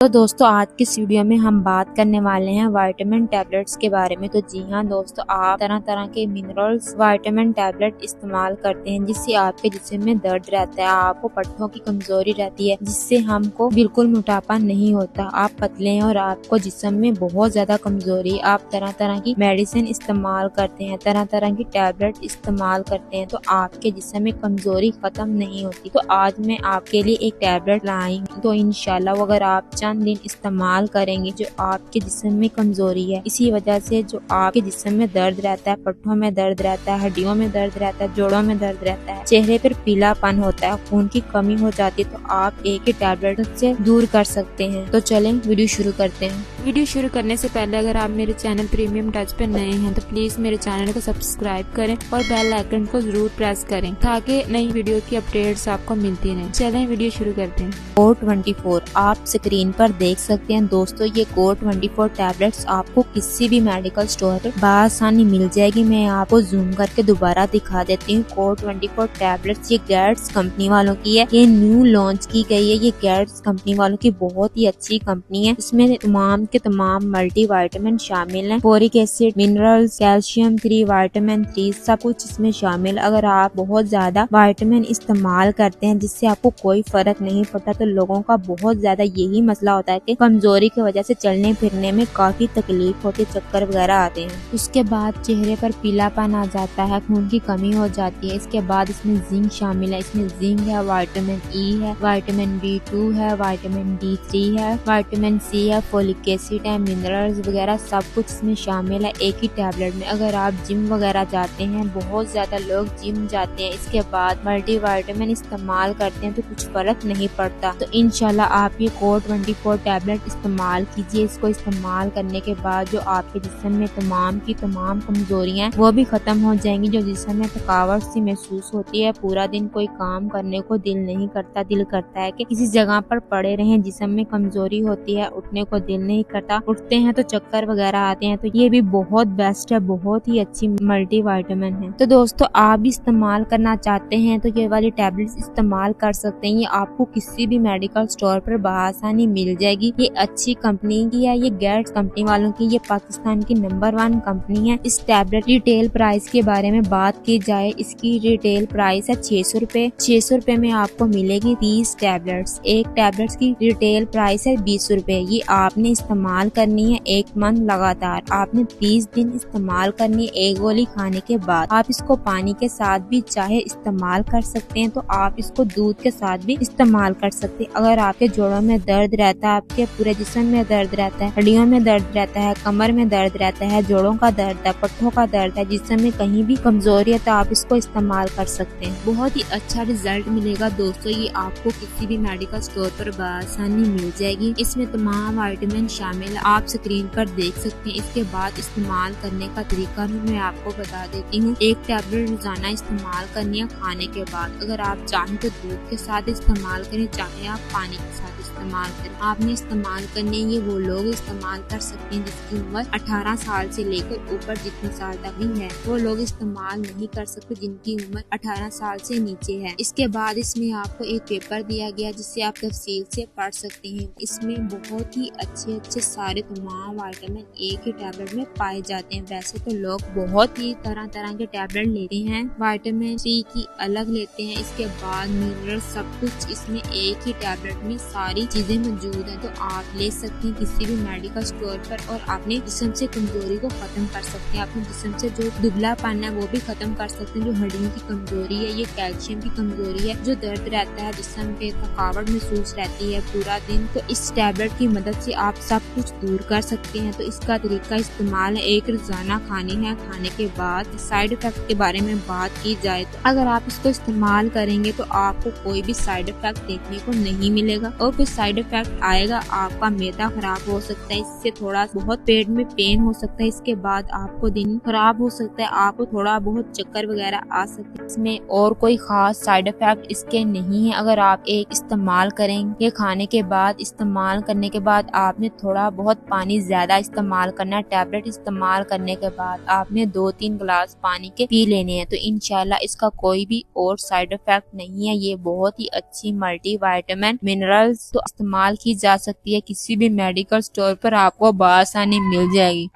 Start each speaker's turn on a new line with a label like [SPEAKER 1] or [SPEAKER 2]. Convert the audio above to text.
[SPEAKER 1] तो दोस्तों आज की इस वीडियो में हम बात करने वाले हैं विटामिन टैबलेट्स के बारे में। तो जी हाँ दोस्तों, आप तरह तरह के मिनरल्स विटामिन टैबलेट इस्तेमाल करते हैं जिससे आपके जिस्म में दर्द रहता है, आपको पट्टों की कमजोरी रहती है, जिससे हमको बिल्कुल मोटापा नहीं होता, आप पतले हैं और आपको जिस्म में बहुत ज्यादा कमजोरी, आप तरह तरह की मेडिसिन इस्तेमाल करते हैं, तरह तरह की टैबलेट इस्तेमाल करते हैं तो आपके जिस्म में कमजोरी खत्म नहीं होती। तो आज मैं आपके लिए एक टैबलेट लाई हूँ, तो इंशाल्लाह अगर आप चंद दिन इस्तेमाल करेंगे जो आपके जिस्म में कमजोरी है, इसी वजह से जो आपके जिस्म में दर्द रहता है, पट्टों में दर्द रहता है, हड्डियों में दर्द रहता है, जोड़ों में दर्द रहता है, चेहरे पर पीलापन होता है, खून की कमी हो जाती है, तो आप एक ही टैबलेट से दूर कर सकते हैं। तो चलें वीडियो शुरू करते हैं।
[SPEAKER 2] वीडियो शुरू करने से पहले अगर आप मेरे चैनल प्रीमियम टच पे नए हैं तो प्लीज मेरे चैनल को सब्सक्राइब करें और बेल आइकन को जरूर प्रेस करें ताकि नई वीडियो की अपडेट्स आपको मिलती रहें। चलें वीडियो शुरू करते हैं।
[SPEAKER 1] GO24 आप स्क्रीन पर देख सकते हैं दोस्तों, ये GO24 टैबलेट्स आपको किसी भी मेडिकल स्टोर पर बआसानी मिल जाएगी। मैं आपको जूम करके दोबारा दिखा देती हूँ। GO24 टैबलेट्स ये गैट्स कंपनी वालों की है, ये न्यू लॉन्च की गई है। ये गैट्स कंपनी वालों की बहुत ही अच्छी कंपनी है, इसमें तमाम के तमाम मल्टीविटामिन शामिल हैं, folic acid, minerals, calcium 3, vitamin 3 सब कुछ इसमें शामिल। अगर आप बहुत ज्यादा विटामिन इस्तेमाल करते हैं जिससे आपको कोई फर्क नहीं पड़ता, तो लोगों का बहुत ज्यादा यही मसला होता है कि कमजोरी की वजह से चलने फिरने में काफी तकलीफ होती है, चक्कर वगैरह आते हैं, उसके बाद चेहरे पर पीलापन आ जाता है, खून की कमी हो जाती है। इसके बाद इसमें जिंक शामिल है, इसमें जिंक है, विटामिन ई है, विटामिन B2 है, विटामिन D3 है, विटामिन C है, फोलिक एसिड है, मिनरल्स वगैरह सब कुछ इसमें शामिल है एक ही टैबलेट में। अगर आप जिम वगैरह जाते हैं, बहुत ज्यादा लोग जिम जाते हैं, इसके बाद मल्टीविटामिन इस्तेमाल करते हैं तो कुछ फर्क नहीं पड़ता, तो इंशाल्लाह आप ये GO24 टैबलेट इस्तेमाल कीजिए। इसको इस्तेमाल करने के बाद जो आपके जिस्म में तमाम की तमाम कमजोरियां वो भी खत्म हो जाएंगी। जो जिस्म में थकावट सी महसूस होती है, पूरा दिन कोई काम करने को दिल नहीं करता, दिल करता है कि किसी जगह पर पड़े रहें, जिस्म में कमजोरी होती है, उठने को दिल नहीं करता, उठते हैं तो चक्कर वगैरह आते हैं, तो ये भी बहुत बेस्ट है, बहुत ही अच्छी मल्टीविटामिन है। तो दोस्तों आप भी इस्तेमाल करना चाहते हैं तो ये वाली टैबलेट्स इस्तेमाल कर सकते हैं। ये आपको किसी भी मेडिकल स्टोर पर बआसानी मिल जाएगी। ये अच्छी कंपनी की है, ये गैट्स कंपनी वालों की, ये पाकिस्तान की नंबर 1 कंपनी है। इस टैबलेट रिटेल प्राइस के बारे में बात की जाए, इसकी रिटेल प्राइस है 600 रुपए। 600 रुपए में आपको मिलेगी 30 टैबलेट्स। एक टैबलेट्स की रिटेल प्राइस है 20 रुपए। ये आपने इस्तेमाल करनी है 1 मंथ लगातार, आपने 30 दिन इस्तेमाल करनी है। एक गोली खाने के बाद आप इसको पानी के साथ भी चाहे इस्तेमाल कर सकते हैं, तो आप इसको दूध के साथ भी इस्तेमाल कर सकते हैं। अगर आपके जोड़ों में दर्द रहता है, आपके पूरे जिस्म में दर्द रहता है, हड्डियों में दर्द रहता है, कमर में दर्द रहता है, जोड़ों का दर्द है, पट्टों का दर्द है, जिस्म में कहीं भी कमजोरी है, तो आप इसको इस्तेमाल कर सकते हैं। बहुत ही अच्छा रिजल्ट मिलेगा दोस्तों। ये आपको किसी भी मेडिकल स्टोर पर बआसानी मिल जाएगी। इसमें तमाम विटामिन शामिल है, आप स्क्रीन पर देख सकते हैं। इसके बाद इस्तेमाल करने का तरीका भी मैं आपको बता देती हूँ। एक टैबलेट रोजाना इस्तेमाल करनी है खाने के बाद। अगर आप चाहें तो दूध के साथ इस्तेमाल करें, चाहे आप पानी के साथ इस्तेमाल करें। आपने इस्तेमाल करने ये वो लोग इस्तेमाल कर सकते हैं जिसकी उम्र 18 साल से लेकर ऊपर जितने साल तक भी है, वो लोग इस्तेमाल नहीं कर सकते जिनकी उम्र 18 साल से नीचे है। इसके बाद इसमें आपको एक पेपर दिया गया जिससे आप तफसील से पढ़ सकते हैं। इसमें बहुत ही अच्छे सारे तमाम विटामिन एक ही टैबलेट में पाए जाते हैं। वैसे तो लोग बहुत ही तरह तरह के टैबलेट लेते हैं, विटामिन C की अलग लेते हैं, इसके बाद मिनरल, सब कुछ इसमें एक ही टैबलेट में सारी चीजें मौजूद हैं। तो आप ले सकते हैं किसी भी मेडिकल स्टोर पर और अपने जिस्म से कमजोरी को खत्म कर सकते हैं। अपने जिस्म से जो दुबलापन है वो भी खत्म कर सकते हैं। जो हड्डियों की कमजोरी है, ये कैल्शियम की कमजोरी है, जो दर्द रहता है, जिस्म पे थकावट महसूस रहती है पूरा दिन, तो इस टैबलेट की मदद से आप सब कुछ दूर कर सकते हैं। तो इसका तरीका इस्तेमाल है, एक रोजाना खानी है, खाने के बाद। साइड इफेक्ट के बारे में बात की जाए तो अगर आप इसको इस्तेमाल करेंगे तो आपको कोई भी साइड इफेक्ट देखने को नहीं मिलेगा, और कुछ साइड इफेक्ट आएगा, आपका मैदा खराब हो सकता है, इससे थोड़ा बहुत पेट में पेन हो सकता है, इसके बाद आपको दिन खराब हो सकता है, आपको थोड़ा बहुत चक्कर वगैरह आ सकते हैं। इसमें और कोई खास साइड इफेक्ट इसके नहीं है। अगर आप एक इस्तेमाल करेंगे, खाने के बाद इस्तेमाल करने के बाद आपने थोड़ा थोड़ा बहुत पानी ज्यादा इस्तेमाल करना है। टैबलेट इस्तेमाल करने के बाद आपने 2-3 गिलास पानी के पी लेने हैं। तो इंशाल्लाह इसका कोई भी और साइड इफेक्ट नहीं है। ये बहुत ही अच्छी मल्टीविटामिन मिनरल्स तो इस्तेमाल की जा सकती है। किसी भी मेडिकल स्टोर पर आपको बआसानी मिल जाएगी।